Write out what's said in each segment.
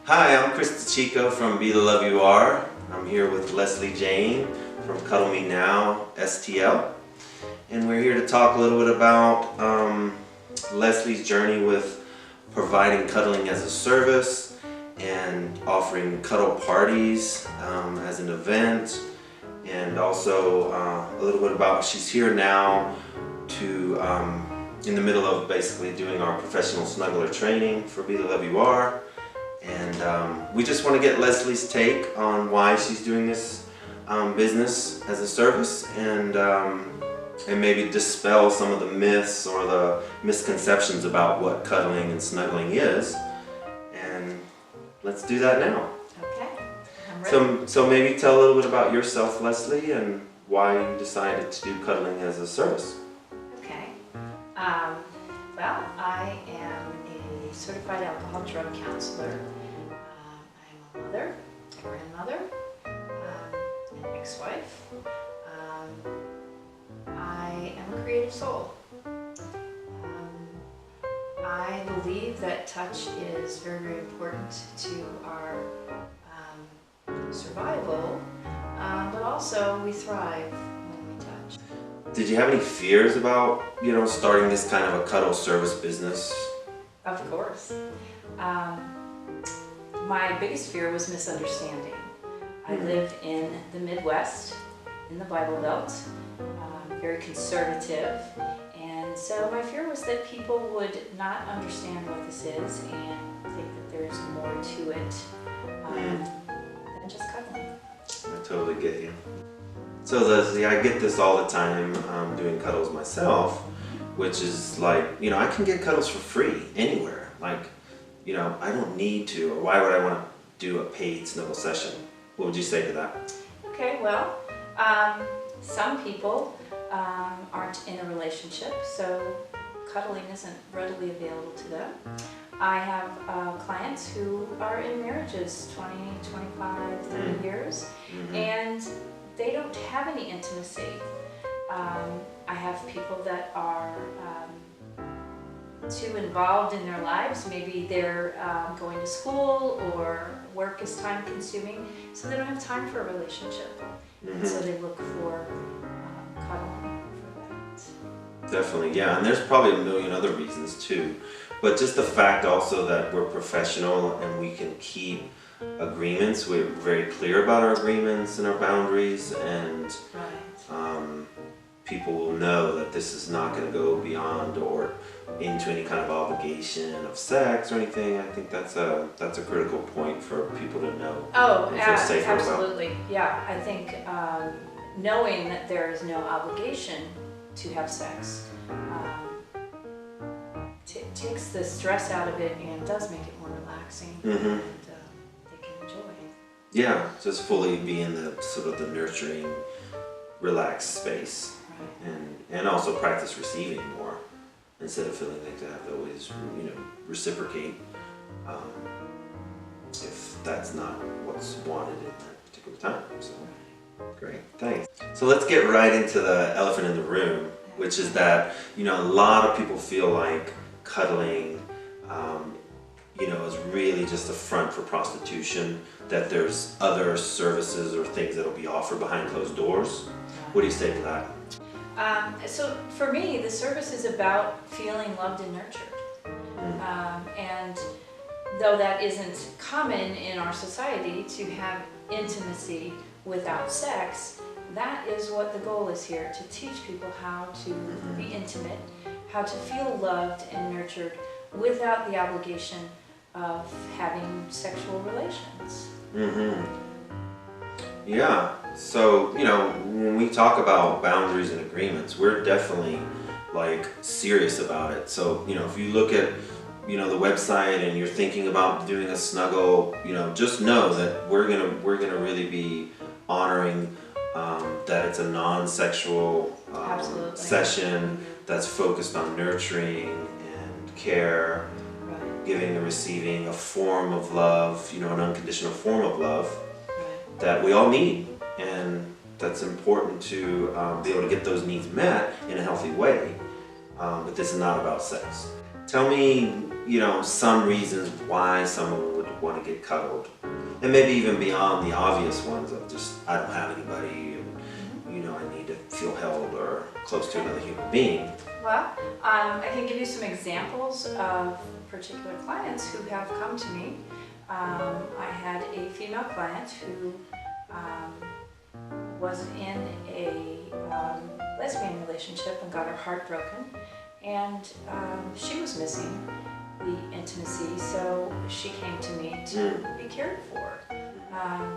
Hi, I'm DeCicco from Be the Love You Are. I'm here with Leslie Jane from Cuddle Me Now Stl. And we're here to talk a little bit about Leslie's journey with providing cuddling as a service and offering cuddle parties as an event, and also a little bit about she's here now to in the middle of basically doing our professional snuggler training for Be the Love You Are. And we just want to get Leslie's take on why she's doing this business as a service, and maybe dispel some of the myths or the misconceptions about what cuddling and snuggling is. And let's do that now. Okay, I'm ready. So maybe tell a little bit about yourself, Leslie, and why you decided to do cuddling as a service. Okay. Well, I am a certified alcohol drug counselor. I'm a mother, a grandmother, an ex-wife. I am a creative soul. I believe that touch is very, very important to our survival, but also we thrive when we touch. Did you have any fears about, starting this kind of a cuddle service business? Of course. My biggest fear was misunderstanding. I live in the Midwest, in the Bible Belt, very conservative, and so my fear was that people would not understand what this is and think that there's more to it than just cuddling. I totally get you. So Leslie, I get this all the time doing cuddles myself, which is like, I can get cuddles for free anywhere. Like, I don't need to, or why would I want to do a paid snuggle session? What would you say to that? Okay, well, some people aren't in a relationship, so cuddling isn't readily available to them. I have clients who are in marriages 20, 25, 30 years, and they don't have any intimacy. I have people that are too involved in their lives. Maybe they're going to school, or work is time consuming, so they don't have time for a relationship. And so they look for cuddling for that. Definitely, yeah, and there's probably a million other reasons too. But just the fact also that we're professional and we can keep agreements, we're very clear about our agreements and our boundaries, and people will know that this is not going to go beyond or into any kind of obligation of sex or anything. I think that's a critical point for people to know. Oh, and feel safer absolutely. Yeah, I think knowing that there is no obligation to have sex takes the stress out of it and does make it more relaxing, and they can enjoy it. Yeah, just fully be in the sort of the nurturing, relaxed space, and also practice receiving more instead of feeling like they have to always, reciprocate if that's not what's wanted in that particular time. So, great, thanks. So let's get right into the elephant in the room, which is that, a lot of people feel like cuddling, is really just a front for prostitution, that there's other services or things that'll be offered behind closed doors. What do you say to that? So for me, the service is about feeling loved and nurtured. And though that isn't common in our society to have intimacy without sex, that is what the goal is here, to teach people how to be intimate, how to feel loved and nurtured without the obligation of having sexual relations. Yeah, so, when we talk about boundaries and agreements, we're definitely serious about it. So, if you look at, the website and you're thinking about doing a snuggle, just know that we're gonna really be honoring that it's a non-sexual session that's focused on nurturing and care, giving and receiving a form of love, an unconditional form of love that we all need, and that's important to be able to get those needs met in a healthy way. But this is not about sex. Tell me, some reasons why someone would want to get cuddled. And maybe even beyond the obvious ones of just, I don't have anybody, and I need to feel held or close to another human being. Well, I can give you some examples of particular clients who have come to me. I had a female client who was in a lesbian relationship and got her heart broken, and she was missing the intimacy, so she came to me to be cared for,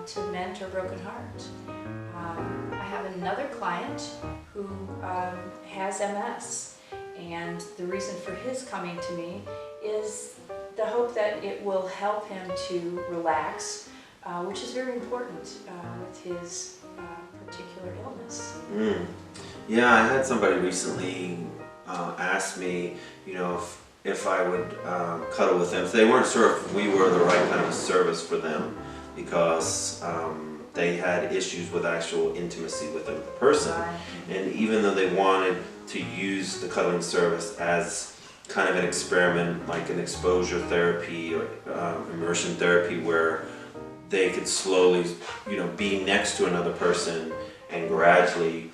to mend her broken heart. I have another client who has MS, and the reason for his coming to me is the hope that it will help him to relax, which is very important with his particular illness. Yeah, I had somebody recently ask me, if I would cuddle with them. So they weren't sure if we were the right kind of service for them because they had issues with actual intimacy with the person. Right. And even though they wanted to use the cuddling service as kind of an experiment, like an exposure therapy or immersion therapy, where they could slowly, be next to another person and gradually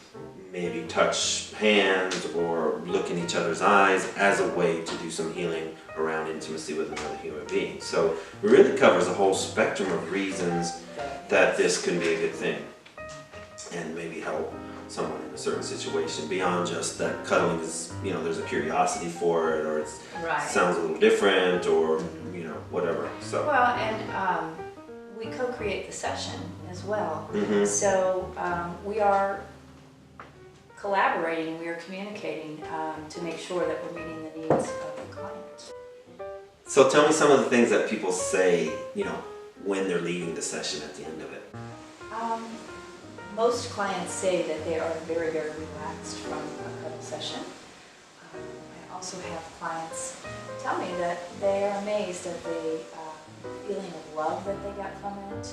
maybe touch hands or look in each other's eyes as a way to do some healing around intimacy with another human being. So it really covers a whole spectrum of reasons that this can be a good thing and maybe help someone in a certain situation beyond just that cuddling is, there's a curiosity for it, or it sounds a little different, or, whatever. So. Well, and we co-create the session as well. So we are collaborating, we are communicating to make sure that we're meeting the needs of the client. So tell me some of the things that people say, when they're leaving the session at the end of it. Most clients say that they are very, very relaxed from a cuddle session. I also have clients tell me that they are amazed at the feeling of love that they got from it.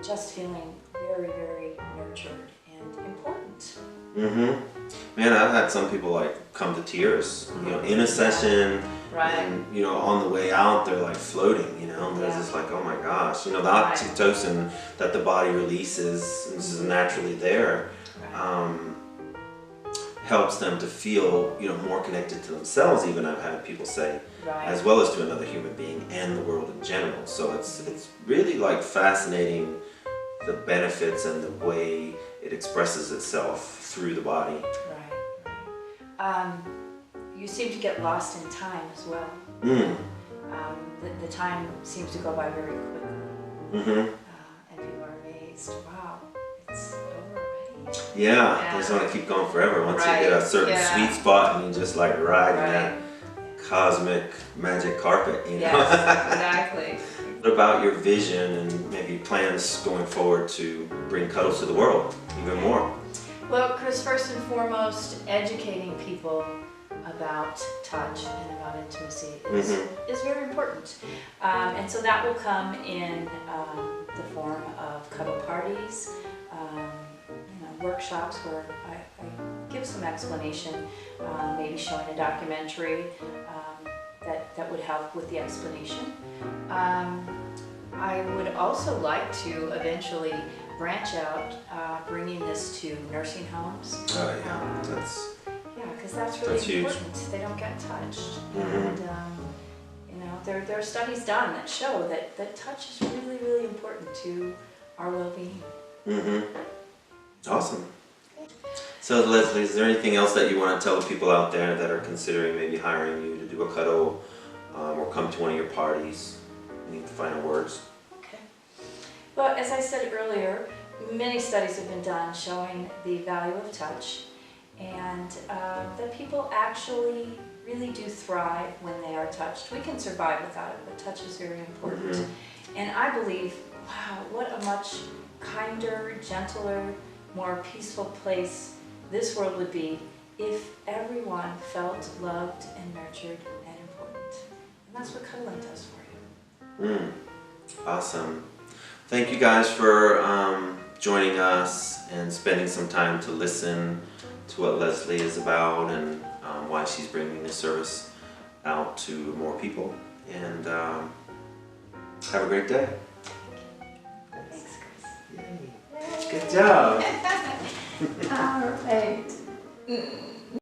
Just feeling very, very nurtured and important. Man, I've had some people come to tears, in a session, and on the way out they're floating, they're just oh my gosh, the oxytocin that the body releases, and this is naturally there, helps them to feel, more connected to themselves, even I've had people say, as well as to another human being and the world in general. So it's really fascinating, the benefits and the way it expresses itself through the body. You seem to get lost in time as well. The time seems to go by very quickly. And people are amazed. Wow, it's over already. Yeah, they just want to keep going forever. Once you get a certain sweet spot and you just ride that cosmic magic carpet, Yes, exactly. What about your vision and maybe plans going forward to bring cuddles to the world even more? Well, Chris, first and foremost, educating people about touch and about intimacy is very important. And so that will come in the form of cuddle parties, workshops where I give some explanation, maybe showing a documentary that would help with the explanation. I would also like to eventually branch out, bringing this to nursing homes. Oh yeah, because that's really important. Huge. They don't get touched, and there are studies done that show that touch is really, really important to our well-being. Awesome. So Leslie, is there anything else that you want to tell the people out there that are considering maybe hiring you to do a cuddle or come to one of your parties? Any final words? Okay. Well, as I said earlier, many studies have been done showing the value of touch, and that people actually really do thrive when they are touched. We can survive without it, but touch is very important. And I believe, wow, what a much kinder, gentler, more peaceful place this world would be if everyone felt loved and nurtured and important. And that's what cuddling does for you. Awesome. Thank you guys for joining us and spending some time to listen to what Leslie is about and why she's bringing this service out to more people. And Have a great day. Thanks, Chris. Yay. Good job. All right.